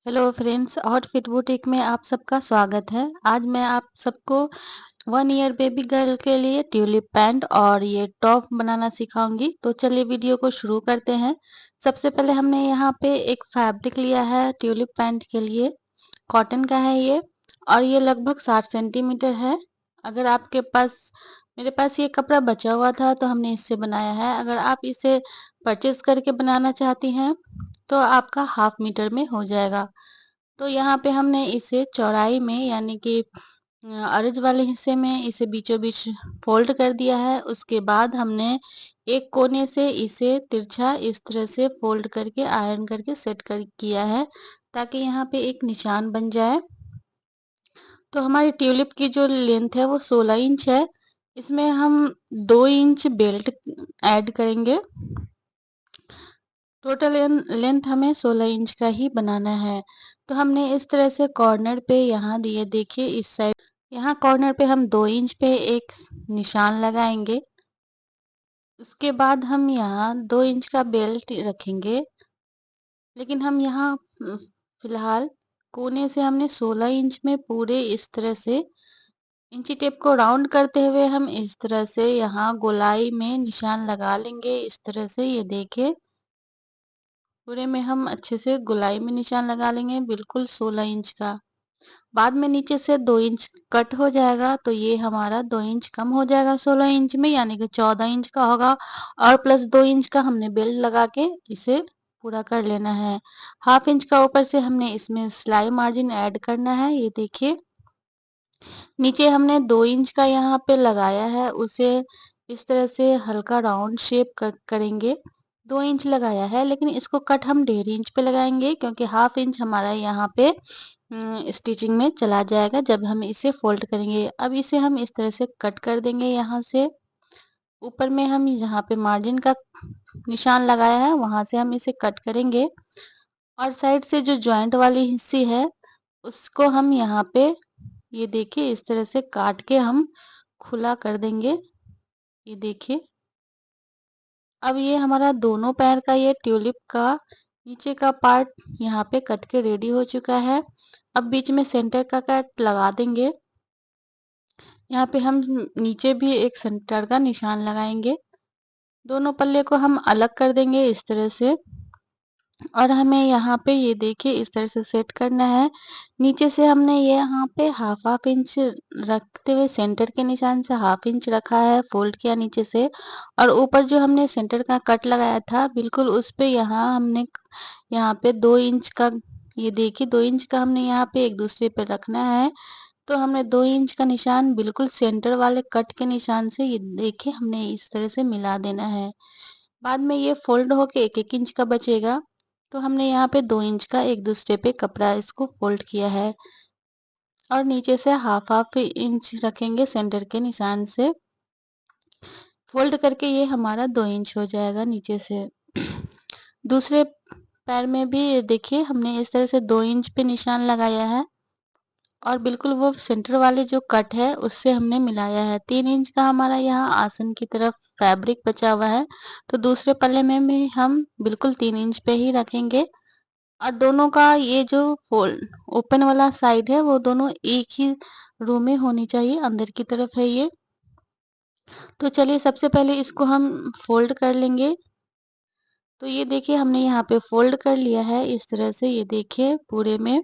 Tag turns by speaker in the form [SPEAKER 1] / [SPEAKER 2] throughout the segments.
[SPEAKER 1] Hello friends, outfit boutique में आप सबका स्वागत है। आज मैं आप सबको 1 ईयर बेबी गर्ल के लिए ट्यूलिप पैंट और ये टॉप बनाना सिखाऊंगी। तो चलिए वीडियो को शुरू करते हैं। सबसे पहले हमने यहाँ पे एक फैब्रिक लिया है ट्यूलिप पैंट के लिए। कॉटन का है ये और ये लगभग 60 सेंटीमीटर है। अगर आपके पास मेरे पास ये कपड़ा बचा हुआ था तो हमने इससे बनाया है। अगर आप इसे परचेज करके बनाना चाहती हैं तो आपका हाफ मीटर में हो जाएगा। तो यहाँ पे हमने इसे चौड़ाई में यानी कि अर्ज वाले हिस्से में इसे बीचों बीच फोल्ड कर दिया है। उसके बाद हमने एक कोने से इसे तिरछा इस तरह से फोल्ड करके आयरन करके सेट कर किया है ताकि यहाँ पे एक निशान बन जाए। तो हमारी ट्यूलिप की जो लेंथ है वो 16 इंच है। इसमें हम 2 इंच बेल्ट ऐड करेंगे। टोटल लेंथ हमें 16 इंच का ही बनाना है। तो हमने इस तरह से कॉर्नर पे यहाँ दिए, देखिए इस साइड यहाँ कॉर्नर पे हम 2 इंच पे एक निशान लगाएंगे। उसके बाद हम यहाँ 2 इंच का बेल्ट रखेंगे, लेकिन हम यहाँ फिलहाल कोने से हमने 16 इंच में पूरे इस तरह से इंची टेप को राउंड करते हुए हम इस तरह से यहाँ गोलाई में निशान लगा लेंगे। इस तरह से ये देखिए पूरे में हम अच्छे से गोलाई में निशान लगा लेंगे, बिल्कुल 16 इंच का। बाद में नीचे से 2 इंच कट हो जाएगा तो ये हमारा 2 इंच कम हो जाएगा 16 इंच में, यानी कि 14 इंच का होगा। और प्लस 2 इंच का हमने बेल्ट लगा के इसे पूरा कर लेना है। हाफ इंच का ऊपर से हमने इसमें सिलाई मार्जिन ऐड करना है। ये देखिए नीचे हमने 2 इंच का यहाँ पे लगाया है, उसे इस तरह से हल्का राउंड शेप करेंगे। 2 इंच लगाया है लेकिन इसको कट हम 1.5 इंच पे लगाएंगे क्योंकि हाफ इंच हमारा यहाँ पे स्टिचिंग में चला जाएगा जब हम इसे फोल्ड करेंगे। अब इसे हम इस तरह से कट कर देंगे। यहाँ से ऊपर में हम यहाँ पे मार्जिन का निशान लगाया है, वहां से हम इसे कट करेंगे। और साइड से जो जॉइंट वाली हिस्सी है उसको हम यहाँ पे ये देखिए इस तरह से काट के हम खुला कर देंगे। ये देखिए अब ये हमारा दोनों पैर का ये ट्यूलिप का नीचे का पार्ट यहाँ पे कट के रेडी हो चुका है। अब बीच में सेंटर का कट लगा देंगे। यहाँ पे हम नीचे भी एक सेंटर का निशान लगाएंगे। दोनों पल्ले को हम अलग कर देंगे इस तरह से। और हमें यहाँ पे ये देखिए इस तरह से सेट करना है। नीचे से हमने ये यहाँ पे हाफ इंच रखते हुए सेंटर के निशान से हाफ इंच रखा है, फोल्ड किया नीचे से। और ऊपर जो हमने सेंटर का कट लगाया था बिल्कुल उस पे यहाँ हमने यहाँ पे 2 इंच का ये देखिए 2 इंच का हमने यहाँ पे एक दूसरे पे रखना है। तो हमने 2 इंच का निशान बिल्कुल सेंटर वाले कट के निशान से ये देखिए हमने इस तरह से मिला देना है। बाद में ये फोल्ड होके 1-1 इंच का बचेगा। तो हमने यहाँ पे 2 इंच का एक दूसरे पे कपड़ा इसको फोल्ड किया है और नीचे से हाफ इंच रखेंगे सेंटर के निशान से। फोल्ड करके ये हमारा 2 इंच हो जाएगा नीचे से। दूसरे पैर में भी देखिए हमने इस तरह से 2 इंच पे निशान लगाया है और बिल्कुल वो सेंटर वाले जो कट है उससे हमने मिलाया है। 3 इंच का हमारा यहाँ आसन की तरफ फैब्रिक बचा हुआ है, तो दूसरे पल्ले में भी हम बिल्कुल 3 इंच पे ही रखेंगे। और दोनों का ये जो फोल्ड ओपन वाला साइड है वो दोनों एक ही रो में होनी चाहिए, अंदर की तरफ है ये। तो चलिए सबसे पहले इसको हम फोल्ड कर लेंगे। तो ये देखिए हमने यहाँ पे फोल्ड कर लिया है इस तरह से, ये देखिए पूरे में।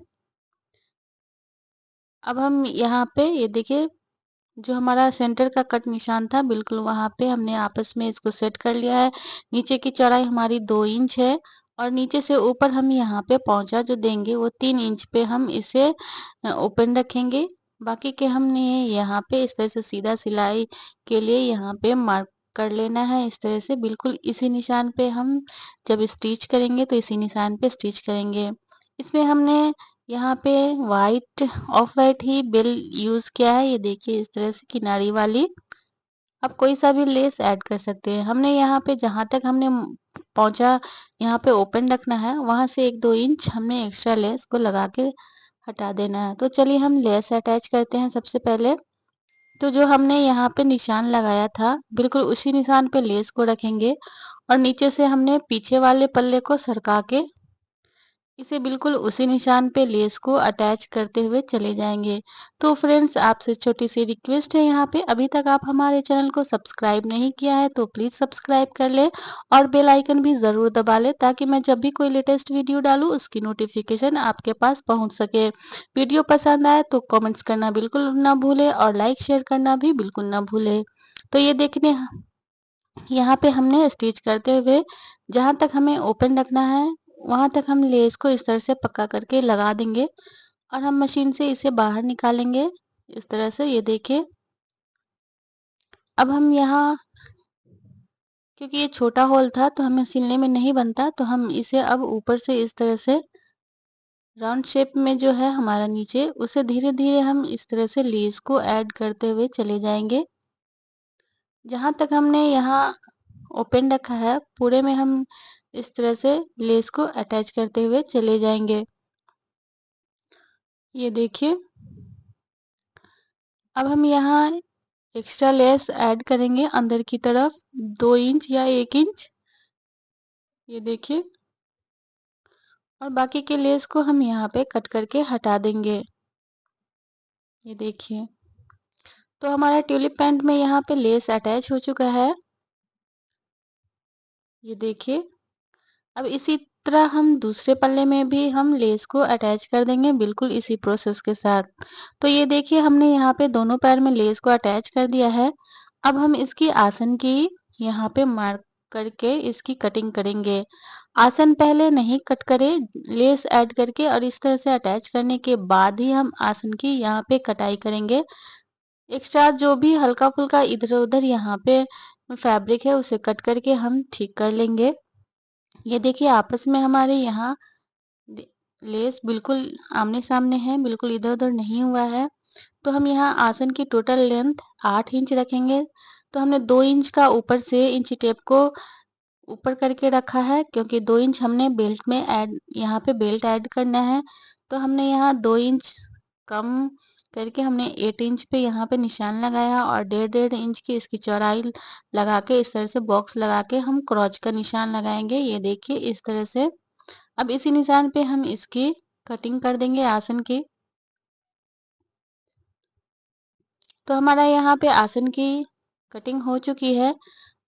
[SPEAKER 1] अब हम यहाँ पे ये देखिए जो हमारा सेंटर का कट निशान था बिल्कुल वहां पे हमने आपस में इसको सेट कर लिया है। नीचे की चौड़ाई हमारी 2 इंच है और नीचे से ऊपर हम यहाँ पे पहुंचा जो देंगे वो 3 इंच पे हम इसे ओपन रखेंगे। बाकी के हमने यहाँ पे इस तरह से सीधा सिलाई के लिए यहाँ पे मार्क कर लेना है। इस तरह से बिल्कुल इसी निशान पे हम जब स्टिच करेंगे तो इसी निशान पे स्टिच करेंगे। इसमें हमने यहाँ पे वाइट ऑफ वाइट ही बेल यूज किया है, ये देखिए इस तरह से किनारी वाली। आप कोई सा भी लेस ऐड कर सकते हैं। हमने यहाँ पे जहाँ तक हमने पहुंचा यहाँ पे ओपन रखना है वहां से 1-2 इंच हमने एक्स्ट्रा लेस को लगा के हटा देना है। तो चलिए हम लेस अटैच करते हैं सबसे पहले। तो जो हमने यहाँ पे निशान लगाया था बिल्कुल उसी निशान पे लेस को रखेंगे और नीचे से हमने पीछे वाले पल्ले को सरका के इसे बिल्कुल उसी निशान पे लेस को अटैच करते हुए चले जाएंगे। तो फ्रेंड्स, आपसे छोटी सी रिक्वेस्ट है, यहाँ पे अभी तक आप हमारे चैनल को सब्सक्राइब नहीं किया है तो प्लीज़ सब्सक्राइब कर ले और बेल आइकन भी ज़रूर दबा ले, ताकि मैं जब भी कोई लेटेस्ट वीडियो डालूँ उसकी नोटिफिकेशन आपके पास पहुँच सके। वीडियो पसंद आए तो कमेंट्स करना बिल्कुल ना भूले और लाइक शेयर करना भी बिल्कुल ना भूले। तो ये देखने यहाँ पे हमने स्टिच करते हुए जहाँ तक हमें ओपन रखना है वहाँ तक हम लेस को इस तरह से पक्का करके लगा देंगे और हम मशीन से इसे बाहर निकालेंगे इस तरह से। ये देखिए, अब हम यहाँ, क्योंकि ये छोटा होल था तो हमें सिलने में नहीं बनता, तो हम इसे अब ऊपर से इस तरह से राउंड शेप में जो है हमारा नीचे, उसे धीरे धीरे हम इस तरह से लेस को ऐड करते हुए चले जाएंगे। जहाँ तक हमने यहाँ ओपन रखा है पूरे में हम इस तरह से लेस को अटैच करते हुए चले जाएंगे। ये देखिए, अब हम यहाँ एक्स्ट्रा लेस ऐड करेंगे अंदर की तरफ 2 इंच या 1 इंच। ये देखिए, और बाकी के लेस को हम यहाँ पे कट करके हटा देंगे। ये देखिए, तो हमारा ट्यूलिप पैंट में यहाँ पे लेस अटैच हो चुका है। ये देखिए, अब इसी तरह हम दूसरे पल्ले में भी हम लेस को अटैच कर देंगे बिल्कुल इसी प्रोसेस के साथ। तो ये देखिए, हमने यहाँ पे दोनों पैर में लेस को अटैच कर दिया है। अब हम इसकी आसन की यहाँ पे मार्क करके इसकी कटिंग करेंगे। आसन पहले नहीं कट करें, लेस ऐड करके और इस तरह से अटैच करने के बाद ही हम आसन की यहाँ पे कटाई करेंगे। एक्स्ट्रा जो भी हल्का फुल्का इधर उधर यहाँ पे फैब्रिक है उसे कट करके हम ठीक कर लेंगे। ये देखिए, आपस में हमारे यहाँ लेस बिल्कुल आमने सामने है, बिल्कुल इधर उधर नहीं हुआ है। तो हम यहाँ आसन की टोटल लेंथ 8 इंच रखेंगे। तो हमने 2 इंच का ऊपर से इंची टेप को ऊपर करके रखा है, क्योंकि 2 इंच हमने बेल्ट में ऐड, यहाँ पे बेल्ट ऐड करना है। तो हमने यहाँ 2 इंच कम करके हमने 8 इंच पे यहाँ पे निशान लगाया और 1.5 इंच की इसकी चौड़ाई लगा के इस तरह से बॉक्स लगा के हम क्रॉच का निशान लगाएंगे। ये देखिए, इस तरह से। अब इसी निशान पे हम इसकी कटिंग कर देंगे आसन की। तो हमारा यहाँ पे आसन की कटिंग हो चुकी है।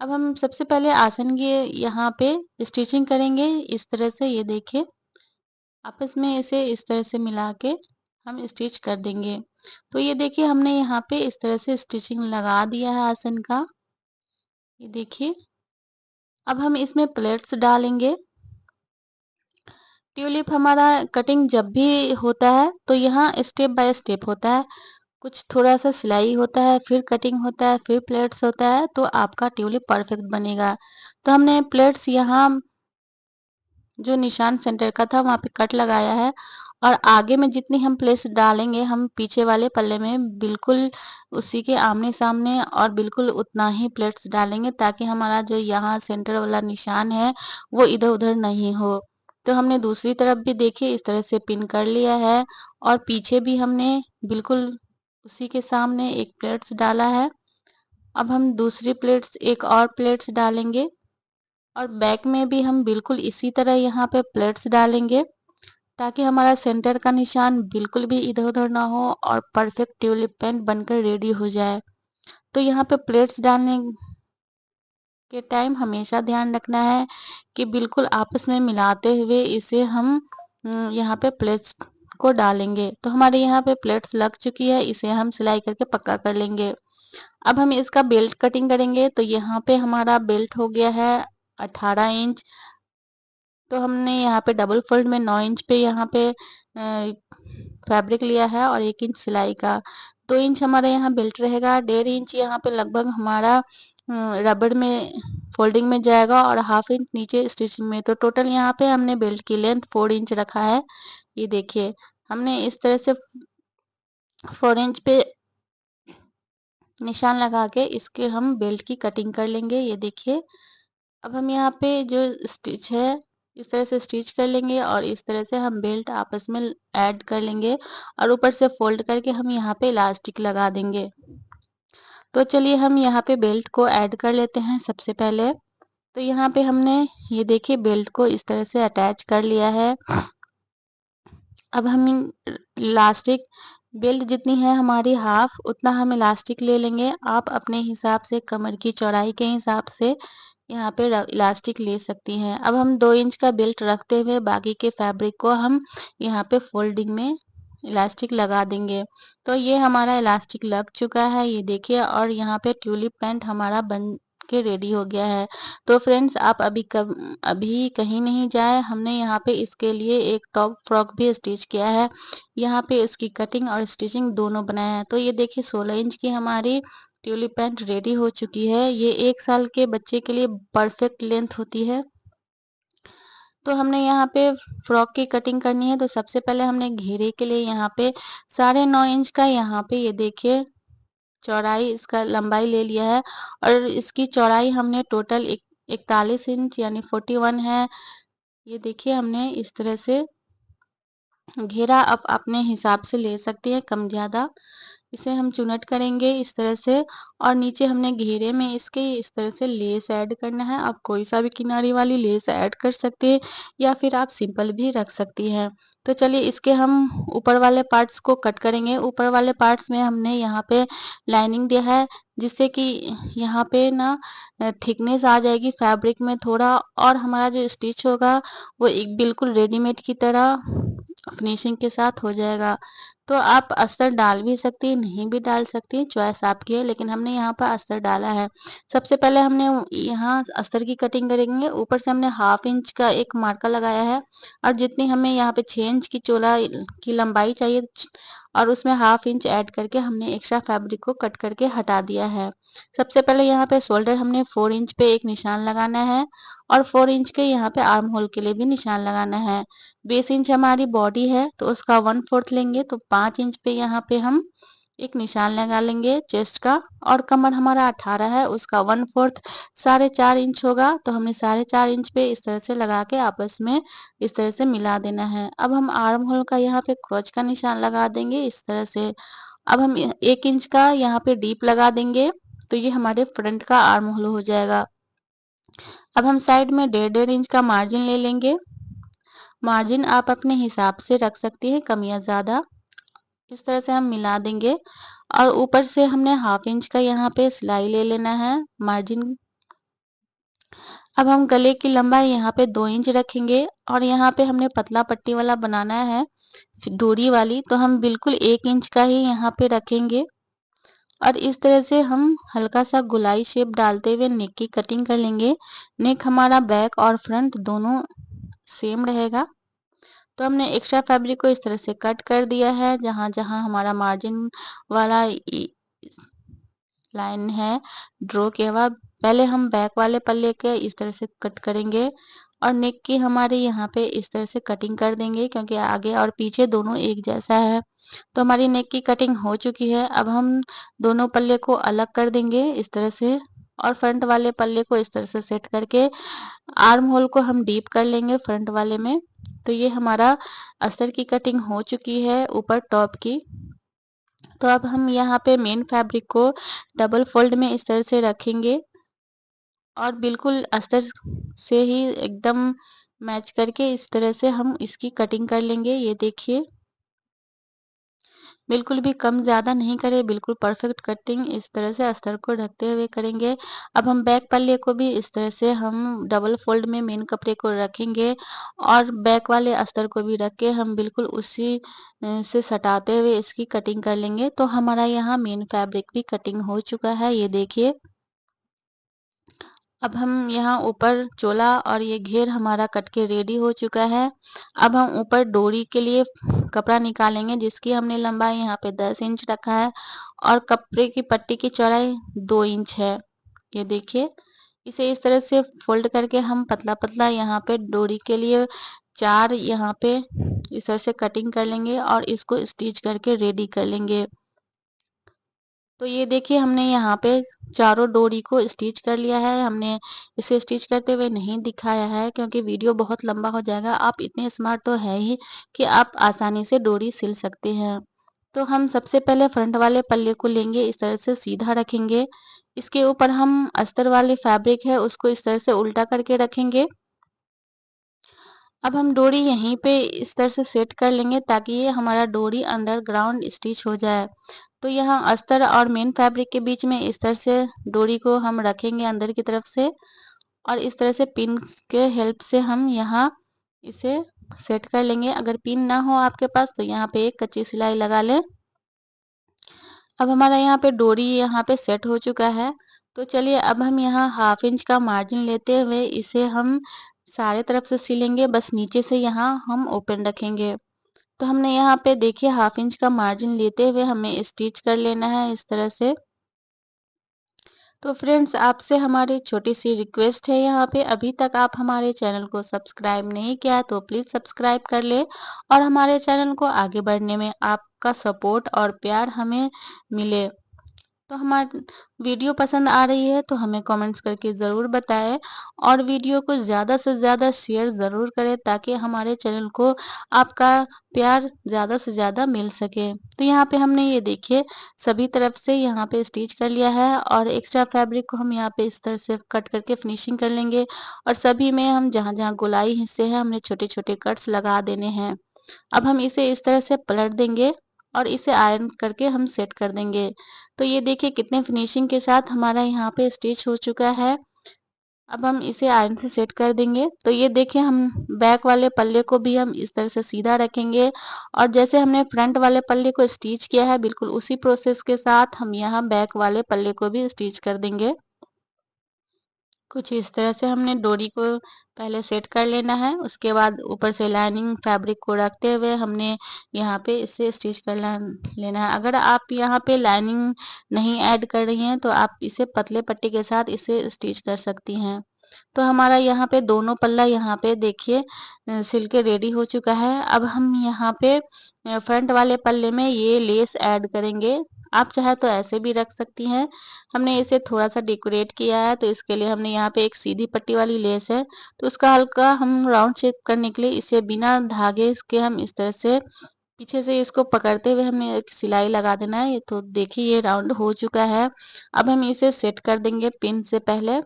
[SPEAKER 1] अब हम सबसे पहले आसन की यहाँ पे स्टिचिंग करेंगे इस तरह से। ये देखिए, आपस में इसे इस तरह से मिला के हम स्टिच कर देंगे। तो ये देखिए, हमने यहाँ पे इस तरह से स्टिचिंग लगा दिया है आसन का। ये देखिए, अब हम इसमें प्लेट्स डालेंगे। ट्यूलिप हमारा कटिंग जब भी होता है तो यहाँ स्टेप बाय स्टेप होता है। कुछ थोड़ा सा सिलाई होता है, फिर कटिंग होता है, फिर प्लेट्स होता है, तो आपका ट्यूलिप परफेक्ट बनेगा। तो हमने प्लेट्स यहाँ जो निशान सेंटर का था वहाँ पे कट लगाया है और आगे में जितनी हम प्लेट्स डालेंगे हम पीछे वाले पल्ले में बिल्कुल उसी के आमने सामने और बिल्कुल उतना ही प्लेट्स डालेंगे, ताकि हमारा जो यहाँ सेंटर वाला निशान है वो इधर उधर नहीं हो। तो हमने दूसरी तरफ भी देखिए इस तरह से पिन कर लिया है और पीछे भी हमने बिल्कुल उसी के सामने एक प्लेट्स डाला है। अब हम दूसरी प्लेट्स, एक और प्लेट्स डालेंगे और बैक में भी हम बिल्कुल इसी तरह यहाँ पे प्लेट्स डालेंगे, ताकि हमारा सेंटर का निशान बिल्कुल भी इधर उधर ना हो और परफेक्ट ट्यूलिप पेंट बनकर रेडी हो जाए। तो यहाँ पे प्लेट्स डालने के टाइम हमेशा ध्यान रखना है कि बिल्कुल आपस में मिलाते हुए इसे हम यहाँ पे प्लेट्स को डालेंगे। तो हमारे यहाँ पे प्लेट्स लग चुकी है, इसे हम सिलाई करके पक्का कर लेंगे। अब हम इसका बेल्ट कटिंग करेंगे। तो यहाँ पे हमारा बेल्ट हो गया है 18 इंच। तो हमने यहाँ पे डबल फोल्ड में 9 इंच पे यहाँ पे फैब्रिक लिया है और 1 इंच सिलाई का। 2 इंच हमारा यहाँ बेल्ट रहेगा, 1.5 इंच यहाँ पे लगभग हमारा रबड़ में फोल्डिंग में जाएगा और हाफ इंच नीचे स्टिचिंग में। तो टोटल यहाँ पे हमने बेल्ट की लेंथ 4 इंच रखा है। ये देखिए, हमने इस तरह से 4 इंच पे निशान लगा के इसके हम बेल्ट की कटिंग कर लेंगे। ये देखिए, अब हम यहाँ पे जो स्टिच है इस तरह से स्टिच कर लेंगे और इस तरह से हम बेल्ट आपस में ऐड कर लेंगे और ऊपर से फोल्ड करके हम यहाँ पे इलास्टिक लगा देंगे। तो चलिए हम यहाँ पे बेल्ट को ऐड कर लेते हैं सबसे पहले। तो यहाँ पे हमने ये देखिए बेल्ट को इस तरह से अटैच कर लिया है। अब हम इलास्टिक बेल्ट जितनी है हमारी हाफ, उतना हम इलास्टिक ले लेंगे। आप अपने हिसाब से कमर की चौड़ाई के हिसाब से यहाँ पे इलास्टिक ले सकती हैं। अब हम 2 इंच का बेल्ट रखते हुए बाकी के फैब्रिक को हम यहाँ पे फोल्डिंग में इलास्टिक लगा देंगे। तो ये हमारा इलास्टिक लग चुका है, ये देखिए, और यहाँ पे ट्यूलिप पैंट हमारा बन के रेडी हो गया है। तो फ्रेंड्स, आप अभी कहीं नहीं जाए, हमने यहाँ पे इसके लिए एक टॉप फ्रॉक भी स्टिच किया है। यहाँ पे उसकी कटिंग और स्टिचिंग दोनों बनाया है। तो ये देखिए 16 इंच की हमारी ट्यूलिप पैंट रेडी हो चुकी है। ये 1 साल के बच्चे के लिए परफेक्ट लेंथ होती है। तो हमने यहाँ पे फ्रॉक की कटिंग करनी है। तो सबसे पहले हमने घेरे के लिए यहाँ पे 9.5 इंच का यहाँ पे ये देखिए चौड़ाई, इसका लंबाई ले लिया है, और इसकी चौड़ाई हमने टोटल 41 इंच यानी 41 है। ये देखिए हमने इस तरह से घेरा आप अपने हिसाब से ले सकते हैं, कम ज़्यादा। इसे हम चुनट करेंगे इस तरह से, और नीचे हमने घेरे में इसके इस तरह से लेस ऐड करना है। आप कोई सा भी किनारी वाली लेस ऐड कर सकते हैं, या फिर आप सिंपल भी रख सकती हैं। तो चलिए इसके हम ऊपर वाले पार्ट्स को कट करेंगे। ऊपर वाले पार्ट्स में हमने यहाँ पे लाइनिंग दिया है, जिससे कि यहाँ पे ना थिकनेस आ जाएगी फैब्रिक में थोड़ा, और हमारा जो स्टिच होगा वो एक बिल्कुल रेडीमेड की तरह फिनिशिंग के साथ हो जाएगा। तो आप अस्तर डाल भी सकती हैं, नहीं भी डाल सकती हैं, चॉइस आपकी है, लेकिन हमने यहाँ पर अस्तर डाला है। सबसे पहले हमने यहाँ अस्तर की कटिंग करेंगे। ऊपर से हमने हाफ इंच का एक मार्का लगाया है, और जितनी हमें यहाँ पे 6 इंच की चोला की लंबाई चाहिए, और उसमें हाफ इंच ऐड करके हमने एक्स्ट्रा फैब्रिक को कट करके हटा दिया है। सबसे पहले यहाँ पे शोल्डर हमने 4 इंच पे एक निशान लगाना है, और 4 इंच के यहाँ पे आर्म होल के लिए भी निशान लगाना है। 20 इंच हमारी बॉडी है, तो उसका 1/4 लेंगे, तो 5 इंच पे यहाँ पे हम एक निशान लगा लेंगे चेस्ट का। और कमर हमारा 18 है, उसका 1/4 4.5 इंच होगा, तो हमने 4.5 इंच पे इस तरह से लगा के आपस में इस तरह से मिला देना है। अब हम आर्म होल का यहाँ पे क्रॉच का निशान लगा देंगे इस तरह से। अब हम 1 इंच का यहाँ पे डीप लगा देंगे, तो ये हमारे फ्रंट का आर्म होल हो जाएगा। अब हम साइड में 1.5 इंच का मार्जिन ले लेंगे। मार्जिन आप अपने हिसाब से रख सकती हैं, कम या ज़्यादा। इस तरह से हम मिला देंगे, और ऊपर से हमने हाफ इंच का यहाँ पे सिलाई ले लेना है मार्जिन। अब हम गले की लंबाई यहाँ पे 2 इंच रखेंगे, और यहाँ पे हमने पतला पट्टी वाला बनाना है डोरी वाली, तो हम बिल्कुल 1 इंच का ही यहाँ पे रखेंगे। और इस तरह से हम हल्का सा गोलाई शेप डालते हुए नेक की कटिंग कर लेंगे। नेक हमारा बैक और फ्रंट दोनों सेम रहेगा। तो हमने एक्स्ट्रा फैब्रिक को इस तरह से कट कर दिया है, जहाँ जहाँ हमारा मार्जिन वाला लाइन है ड्रॉ किया हुआ। पहले हम बैक वाले पल्ले के इस तरह से कट करेंगे, और नेक की हमारे यहाँ पे इस तरह से कटिंग कर देंगे, क्योंकि आगे और पीछे दोनों एक जैसा है। तो हमारी नेक की कटिंग हो चुकी है। अब हम दोनों पल्ले को अलग कर देंगे इस तरह से, और फ्रंट वाले पल्ले को इस तरह से सेट करके आर्म होल को हम डीप कर लेंगे फ्रंट वाले में। तो ये हमारा अस्तर की कटिंग हो चुकी है ऊपर टॉप की। तो अब हम यहाँ पे मेन फैब्रिक को डबल फोल्ड में इस तरह से रखेंगे, और बिल्कुल अस्तर से ही एकदम मैच करके इस तरह से हम इसकी कटिंग कर लेंगे। ये देखिए, बिल्कुल भी कम ज़्यादा नहीं करें, बिल्कुल परफेक्ट कटिंग इस तरह से अस्तर को ढकते हुए करेंगे। अब हम बैक पल्ले को भी इस तरह से हम डबल फोल्ड में मेन कपड़े को रखेंगे, और बैक वाले अस्तर को भी रख के हम बिल्कुल उसी से सटाते हुए इसकी कटिंग कर लेंगे। तो हमारा यहाँ मेन फैब्रिक भी कटिंग हो चुका है, ये देखिए। अब हम यहाँ ऊपर चोला और ये घेर हमारा कट के रेडी हो चुका है। अब हम ऊपर डोरी के लिए कपड़ा निकालेंगे, जिसकी हमने लंबाई यहाँ पे 10 इंच रखा है, और कपड़े की पट्टी की चौड़ाई 2 इंच है। ये देखिए, इसे इस तरह से फोल्ड करके हम पतला पतला यहाँ पे डोरी के लिए 4 यहाँ पे इस तरह से कटिंग कर लेंगे, और इसको स्टिच करके रेडी कर लेंगे। तो ये देखिए, हमने यहाँ पे चारों डोरी को स्टिच कर लिया है। हमने इसे स्टिच करते हुए नहीं दिखाया है, क्योंकि वीडियो बहुत लंबा हो जाएगा। आप इतने स्मार्ट तो है ही कि आप आसानी से डोरी सिल सकते हैं। तो हम सबसे पहले फ्रंट वाले पल्ले को लेंगे, इस तरह से सीधा रखेंगे। इसके ऊपर हम अस्तर वाले फैब्रिक है उसको इस तरह से उल्टा करके रखेंगे, अब हम डोरी यहीं पे इस तरह से सेट कर लेंगे ताकि ये हमारा डोरी अंडरग्राउंड स्टिच हो जाए। तो यहाँ अस्तर और मेन फैब्रिक के बीच में इस तरह से डोरी को हम रखेंगे अंदर की तरफ से, और इस तरह से पिन के हेल्प से हम यहाँ इसे सेट कर लेंगे। अगर पिन ना हो आपके पास तो यहाँ पे एक कच्ची सिलाई लगा लें। अब हमारा यहाँ पे डोरी यहाँ पे सेट हो चुका है। तो चलिए अब हम यहाँ 1/2 इंच का मार्जिन लेते हुए इसे हम सारे तरफ से सिलेंगे, बस नीचे से यहाँ हम ओपन रखेंगे। तो हमने यहाँ पे देखिए 1/2 इंच का मार्जिन लेते हुए हमें स्टिच कर लेना है इस तरह से। तो फ्रेंड्स, आपसे हमारी छोटी सी रिक्वेस्ट है, यहाँ पे अभी तक आप हमारे चैनल को सब्सक्राइब नहीं किया तो प्लीज़ सब्सक्राइब कर ले, और हमारे चैनल को आगे बढ़ने में आपका सपोर्ट और प्यार हमें मिले। तो हमारी वीडियो पसंद आ रही है तो हमें कमेंट्स करके ज़रूर बताएं, और वीडियो को ज़्यादा से ज़्यादा शेयर ज़रूर करें ताकि हमारे चैनल को आपका प्यार ज़्यादा से ज़्यादा मिल सके। तो यहाँ पे हमने ये देखिए सभी तरफ से यहाँ पे स्टिच कर लिया है, और एक्स्ट्रा फैब्रिक को हम यहाँ पे इस तरह से कट करके फिनिशिंग कर लेंगे, और सभी में हम जहाँ जहाँ गोलाई हिस्से हैं हमने छोटे छोटे कट्स लगा देने हैं। अब हम इसे इस तरह से पलट देंगे और इसे आयरन करके हम सेट कर देंगे। तो ये देखिए कितने फिनिशिंग के साथ हमारा यहाँ पे स्टिच हो चुका है। अब हम इसे आयरन से सेट कर देंगे। तो ये देखिए हम बैक वाले पल्ले को भी हम इस तरह से सीधा रखेंगे, और जैसे हमने फ्रंट वाले पल्ले को स्टिच किया है बिल्कुल उसी प्रोसेस के साथ हम यहाँ बैक वाले पल्ले को भी स्टिच कर देंगे। कुछ इस तरह से हमने डोरी को पहले सेट कर लेना है, उसके बाद ऊपर से लाइनिंग फैब्रिक को रखते हुए हमने यहाँ पे इसे स्टिच कर लेना है। अगर आप यहाँ पे लाइनिंग नहीं ऐड कर रही हैं तो आप इसे पतले पट्टी के साथ इसे स्टिच कर सकती हैं। तो हमारा यहाँ पे दोनों पल्ला यहाँ पे देखिए सिल के रेडी हो चुका है। अब हम यहाँ पे फ्रंट वाले पल्ले में ये लेस ऐड करेंगे। आप चाहे तो ऐसे भी रख सकती हैं। हमने इसे थोड़ा सा डेकोरेट किया है तो इसके लिए हमने यहाँ पे एक सीधी पट्टी वाली लेस है, तो उसका हल्का हम राउंड शेप करने के लिए इसे बिना धागे के हम इस तरह से पीछे से इसको पकड़ते हुए हमें एक सिलाई लगा देना है। ये तो देखिए ये राउंड हो चुका है। अब हम इसे सेट कर देंगे पिन से पहले,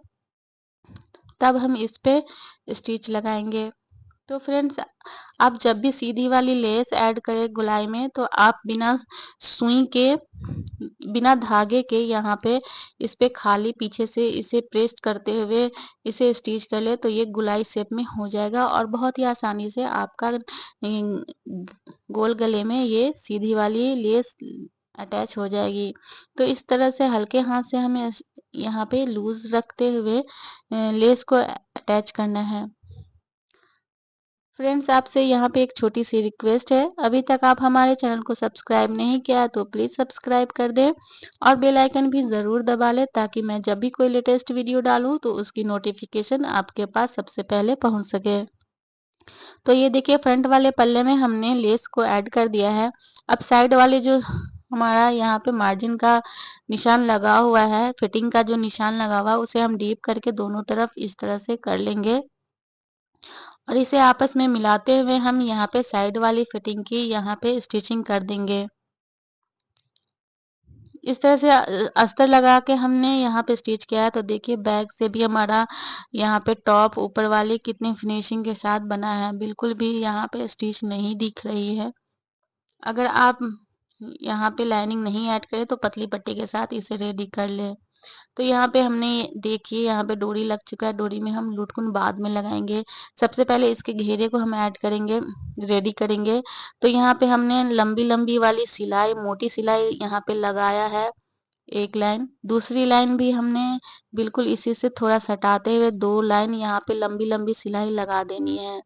[SPEAKER 1] तब हम इस पे स्टिच लगाएंगे। तो फ्रेंड्स, आप जब भी सीधी वाली लेस ऐड करें गोलाई में तो आप बिना सुई के, बिना धागे के यहाँ पे इस पे खाली पीछे से इसे प्रेस करते हुए इसे स्टिच कर ले तो ये गोलाई शेप में हो जाएगा, और बहुत ही आसानी से आपका गोल गले में ये सीधी वाली लेस अटैच हो जाएगी। तो इस तरह से हल्के हाथ से हमें यहाँ पे लूज रखते हुए लेस को अटैच करना है। फ्रेंड्स, आपसे यहाँ पे एक छोटी सी रिक्वेस्ट है, अभी तक आप हमारे चैनल को सब्सक्राइब नहीं किया तो प्लीज़ सब्सक्राइब कर दें, और बेल आइकन भी ज़रूर दबा लें ताकि मैं जब भी कोई लेटेस्ट वीडियो डालूँ तो उसकी नोटिफिकेशन आपके पास सबसे पहले पहुँच सके। तो ये देखिए फ्रंट वाले पल्ले में हमने लेस को ऐड कर दिया है। अब साइड वाले जो हमारा यहाँ पे मार्जिन का निशान लगा हुआ है, फिटिंग का जो निशान लगा हुआ है उसे हम डीप करके दोनों तरफ इस तरह से कर लेंगे, और इसे आपस में मिलाते हुए हम यहाँ पे साइड वाली फिटिंग की यहाँ पे स्टिचिंग कर देंगे। इस तरह से अस्तर लगा के हमने यहाँ पे स्टिच किया है। तो देखिए बैक से भी हमारा यहाँ पे टॉप ऊपर वाली कितनी फिनिशिंग के साथ बना है, बिल्कुल भी यहाँ पे स्टिच नहीं दिख रही है। अगर आप यहाँ पे लाइनिंग नहीं ऐड करें तो पतली पट्टी के साथ इसे रेडी कर ले। तो यहाँ पे हमने देखिए यहाँ पे डोरी लग चुका है, डोरी में हम लुटकुन बाद में लगाएंगे। सबसे पहले इसके घेरे को हम ऐड करेंगे, रेडी करेंगे। तो यहाँ पे हमने लंबी लंबी वाली सिलाई, मोटी सिलाई यहाँ पे लगाया है एक लाइन, दूसरी लाइन भी हमने बिल्कुल इसी से थोड़ा सटाते हुए 2 लाइन यहाँ पे लंबी लंबी सिलाई लगा देनी है।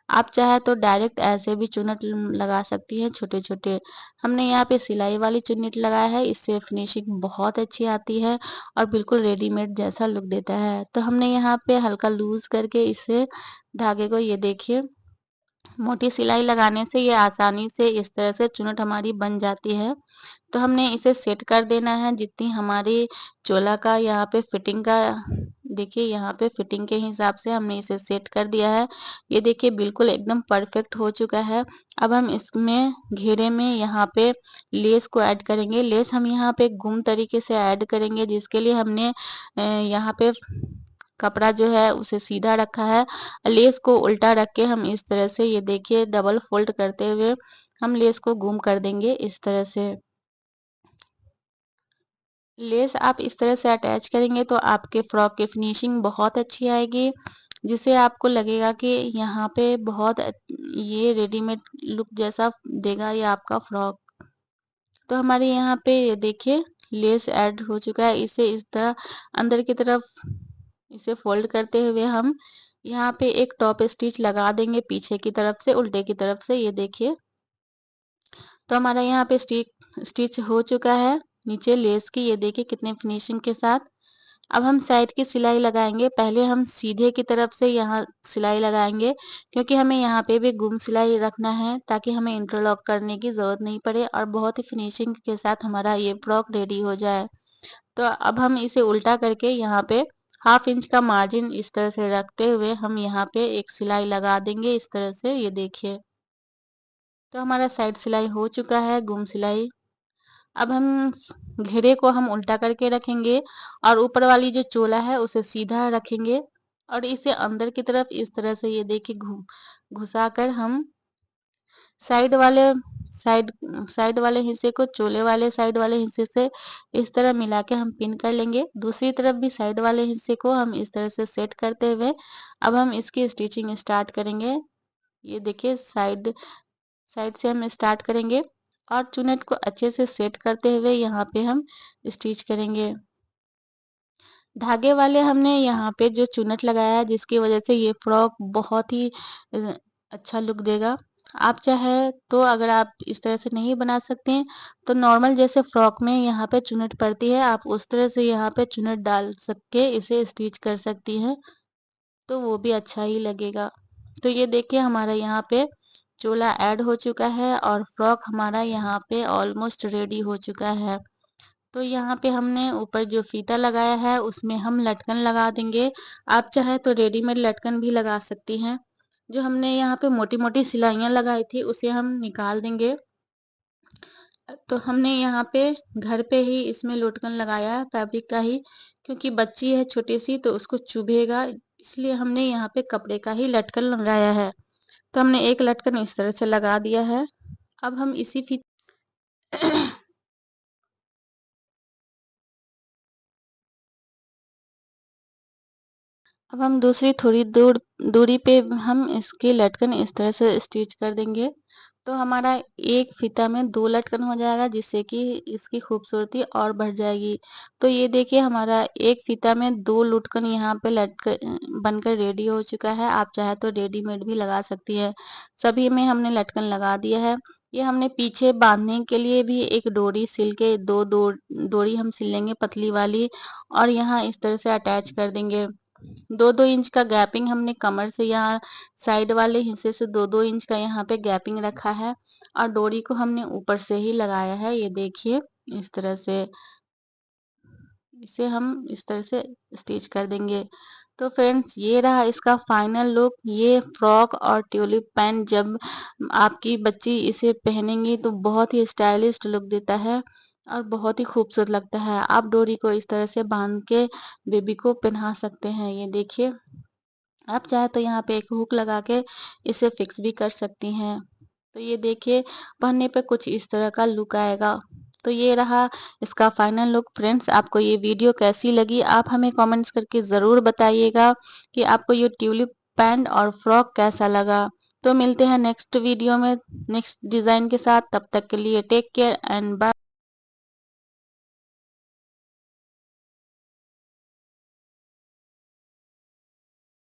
[SPEAKER 1] आप चाहे तो डायरेक्ट ऐसे भी चुन्नट लगा सकती हैं छोटे छोटे। हमने यहाँ पे सिलाई वाली चुन्नट लगाया है, इससे फिनिशिंग बहुत अच्छी आती है और बिल्कुल रेडीमेड जैसा लुक देता है। तो हमने यहाँ पे हल्का लूज करके इसे धागे को, ये देखिए मोटी सिलाई लगाने से ये आसानी से इस तरह से चुन्नट हमारी बन जाती है। तो हमने इसे सेट कर देना है जितनी हमारी चोला का यहाँ पे फिटिंग का, देखिए यहाँ पे फिटिंग के हिसाब से हमने इसे सेट कर दिया है। ये देखिए बिल्कुल एकदम परफेक्ट हो चुका है। अब हम इसमें घेरे में यहाँ पे लेस को ऐड करेंगे। लेस हम यहाँ पे गुम तरीके से ऐड करेंगे जिसके लिए हमने यहाँ पे कपड़ा जो है उसे सीधा रखा है, लेस को उल्टा रख के हम इस तरह से ये देखिए डबल फोल्ड करते हुए हम लेस को गुम कर देंगे इस तरह से। लेस आप इस तरह से अटैच करेंगे तो आपके फ्रॉक की फिनिशिंग बहुत अच्छी आएगी, जिससे आपको लगेगा कि यहाँ पे ये रेडीमेड लुक जैसा देगा ये आपका फ्रॉक। तो हमारे यहाँ पे ये देखिए लेस ऐड हो चुका है। इसे इस तरह अंदर की तरफ इसे फोल्ड करते हुए हम यहाँ पे एक टॉप स्टिच लगा देंगे पीछे की तरफ से, उल्टे की तरफ से। ये देखिए तो हमारा यहाँ पे स्टिच हो चुका है नीचे लेस की, ये देखिए कितने फिनिशिंग के साथ। अब हम साइड की सिलाई लगाएंगे। पहले हम सीधे की तरफ से यहाँ सिलाई लगाएंगे, क्योंकि हमें यहाँ पे भी गुम सिलाई रखना है ताकि हमें इंटरलॉक करने की जरूरत नहीं पड़े और बहुत ही फिनिशिंग के साथ हमारा ये फ्रॉक रेडी हो जाए। तो अब हम इसे उल्टा करके यहाँ पे 1/2 इंच का मार्जिन इस तरह से रखते हुए हम यहाँ पे एक सिलाई लगा देंगे इस तरह से। ये देखिए तो हमारा साइड सिलाई हो चुका है, गुम सिलाई। अब हम घेरे को हम उल्टा करके रखेंगे और ऊपर वाली जो चोला है उसे सीधा रखेंगे और इसे अंदर की तरफ इस तरह से ये देखिए घुसा कर हम साइड वाले साइड साइड वाले हिस्से को चोले वाले साइड वाले हिस्से से इस तरह मिला के हम पिन कर लेंगे। दूसरी तरफ भी साइड वाले हिस्से को हम इस तरह से सेट करते हुए अब हम इसकी स्टिचिंग स्टार्ट करेंगे। ये देखिए साइड साइड से हम स्टार्ट करेंगे और चुनट को अच्छे से सेट करते हुए यहाँ पे हम स्टिच करेंगे। धागे वाले हमने यहाँ पे जो चुनट लगाया है जिसकी वजह से ये फ्रॉक बहुत ही अच्छा लुक देगा। आप चाहे तो अगर आप इस तरह से नहीं बना सकते हैं तो नॉर्मल जैसे फ्रॉक में यहाँ पे चुनट पड़ती है आप उस तरह से यहाँ पे चुनट डाल सके इसे स्टिच कर सकती हैं, तो वो भी अच्छा ही लगेगा। तो ये देखिए हमारा यहाँ पे चोला ऐड हो चुका है और फ्रॉक हमारा यहाँ पे ऑलमोस्ट रेडी हो चुका है। तो यहाँ पे हमने ऊपर जो फीता लगाया है उसमें हम लटकन लगा देंगे। आप चाहे तो रेडीमेड लटकन भी लगा सकती हैं। जो हमने यहाँ पे मोटी मोटी सिलाइयाँ लगाई थी उसे हम निकाल देंगे। तो हमने यहाँ पे घर पे ही इसमें लटकन लगाया है फैब्रिक का ही, क्योंकि बच्ची है छोटी सी तो उसको चुभेगा, इसलिए हमने यहाँ पे कपड़े का ही लटकन लगाया है। तो हमने एक लटकन इस तरह से लगा दिया है। अब हम इसी फी अब हम दूसरी थोड़ी दूरी पे हम इसकी लटकन इस तरह से स्टिच कर देंगे। तो हमारा एक फीता में 2 लटकन हो जाएगा जिससे कि इसकी खूबसूरती और बढ़ जाएगी। तो ये देखिए हमारा एक फीता में 2 लटकन यहाँ पे लटक बनकर रेडी हो चुका है। आप चाहे तो रेडीमेड भी लगा सकती है। सभी में हमने लटकन लगा दिया है। ये हमने पीछे बांधने के लिए भी एक डोरी सिल के दो डोरी हम सिल लेंगे पतली वाली और यहाँ इस तरह से अटैच कर देंगे। 2-2 इंच का गैपिंग हमने कमर से यहाँ साइड वाले हिस्से से 2-2 इंच का यहाँ पे गैपिंग रखा है और डोरी को हमने ऊपर से ही लगाया है। ये देखिए इस तरह से इसे हम इस तरह से स्टिच कर देंगे। तो फ्रेंड्स ये रहा इसका फाइनल लुक। ये फ्रॉक और ट्यूलिप पैंट जब आपकी बच्ची इसे पहनेंगी तो बहुत ही स्टाइलिश लुक देता है और बहुत ही खूबसूरत लगता है। आप डोरी को इस तरह से बांध के बेबी को पहना सकते हैं। ये देखिए आप चाहे तो यहाँ पे एक हुक लगा के इसे फिक्स भी कर सकती हैं। तो ये देखिए पहनने पे कुछ इस तरह का लुक आएगा। तो ये रहा इसका फाइनल लुक। फ्रेंड्स आपको ये वीडियो कैसी लगी आप हमें कमेंट्स करके ज़रूर बताइएगा कि आपको ये ट्यूलिप पैंट और फ्रॉक कैसा लगा। तो मिलते हैं नेक्स्ट वीडियो में नेक्स्ट डिज़ाइन के साथ। तब तक के लिए टेक केयर एंड बाय।